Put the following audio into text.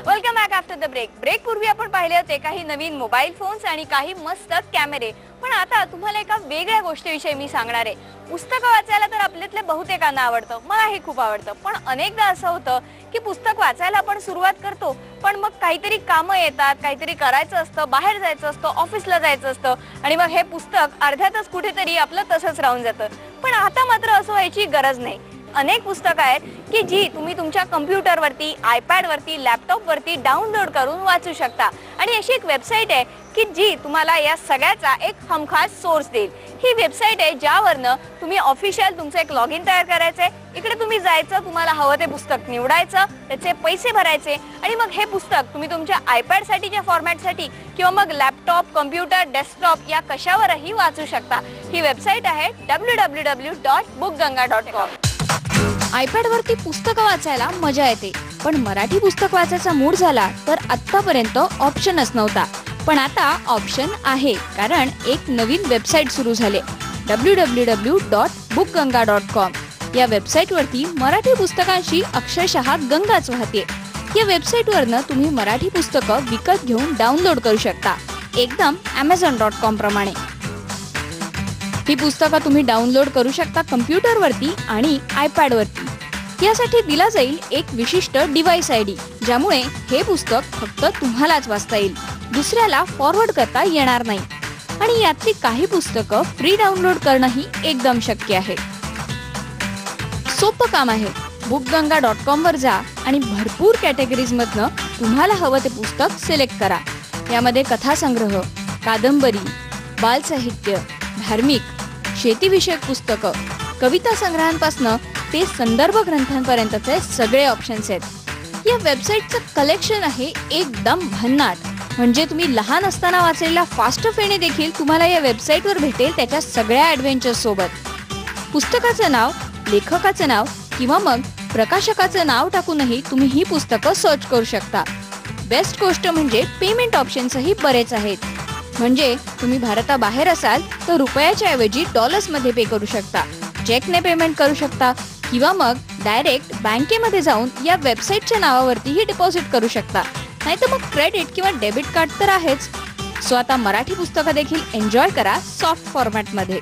Welcome back after the break पूर्वी आपण पाहिले होते काही नवीन मोबाईल फोन्स आणि काही मस्त कॅमेरे। पण आता तुम्हाला एका वेगळ्या गोष्टीविषयी मी सांगणार आहे। पुस्तक वाचायला तर आपल्यातले बहुतेकांना आवडतं, मलाही खूप आवडतं। पण अनेकदा असं होतं की पुस्तक वाचायला आपण सुरुवात करतो, पण मग काहीतरी कामं येतात, काहीतरी करायचं असतं, बाहेर जायचं असतं, ऑफिसला जायचं असतं आणि मग हे पुस्तक अर्ध्यातच कुठेतरी आपलं तसंच राहून जातं। पण आता मात्र असं व्हायची गरज नाही। अनेक पुस्तकं आहेत की जी तुम्ही तुमच्या कॉम्प्युटरवरती, आयपॅडवरती, लॅपटॉपवरती डाउनलोड करून वाचू शकता। आणि अशी एक वेबसाईट आहे की जी तुम्हाला या सगळ्याचा एक हमखास सोर्स देईल। ही वेबसाईट आहे ज्यावरनं तुम्ही ऑफिशियल तुमचं एक लॉगिन तयार करायचंय। इकडे तुम्ही जायचं, तुम्हाला हवं ते पुस्तक निवडायचं, त्याचे पैसे भरायचे आणि मग हे पुस्तक तुम्ही तुमच्या आयपॅडसाठीच्या फॉर्मॅटसाठी किंवा मग लॅपटॉप, कॉम्प्युटर, डेस्कटॉप या कशावरही वाचू शकता। ही वेबसाईट आहे www.bookganga.com। आयपॅडवरती पुस्तकं वाचायला मजा येते, पण मराठी पुस्तक वाचायचा मूड झाला तर आत्तापर्यंत ऑप्शनच नव्हता। पण आता ऑप्शन आहे, कारण एक नवीन वेबसाईट सुरू झाली, www.bookganga.com। या वेबसाईटवरती मराठी पुस्तकांशी अक्षरशः गंगाच वाहते। या वेबसाईटवरनं तुम्ही मराठी पुस्तकं विकत घेऊन डाउनलोड करू शकता, एकदम amazon.com प्रमाणे। ही पुस्तकं तुम्ही डाउनलोड करू शकता कॉम्प्युटरवरती आणि आयपॅडवरती। यासाठी दिला जाईल एक विशिष्ट डिव्हाइस आयडी, ज्यामुळे हे पुस्तक फक्त तुम्हालाच वाचता येईल, दुसऱ्याला फॉरवर्ड करता येणार नाही। आणि यातली काही पुस्तकं फ्री डाउनलोड करणंही एकदम शक्य आहे। सोपं काम आहे, bookganga.com वर जा आणि भरपूर कॅटेगरीज मधनं तुम्हाला हवं ते पुस्तक सिलेक्ट करा। यामध्ये कथासंग्रह, कादंबरी, बालसाहित्य, धार्मिक, शेतीविषयक पुस्तकं, कविता संग्रहांपासनं ते संदर्भ ग्रंथांपर्यंतचे सगळे ऑप्शन्स आहेत। या वेबसाईटचं कलेक्शन आहे एकदम भन्नाट, म्हणजे तुम्ही लहान असताना वाचलेला फास्ट फेणे देखील तुम्हाला या वेबसाईटवर भेटेल, त्याच्या सगळ्या ॲडव्हेंचर्स सोबत। पुस्तकाचं नाव, लेखकाचं नाव किंवा मग प्रकाशकाचं नाव टाकूनही तुम्ही ही पुस्तकं सर्च करू शकता। बेस्ट गोष्ट म्हणजे पेमेंट ऑप्शन्सही बरेच आहेत, म्हणजे तुम्ही भारताबाहेर असाल तर रुपयाच्या ऐवजी डॉलर्समध्ये पे करू शकता, चेकने पेमेंट करू शकता किंवा मग डायरेक्ट बँकेमध्ये जाऊन या वेबसाईटच्या नावावरतीही डिपॉझिट करू शकता, नाहीतर मग क्रेडिट किंवा डेबिट कार्ड तर आहेच। सो आता मराठी पुस्तकं देखील एन्जॉय करा सॉफ्ट फॉर्मॅटमध्ये।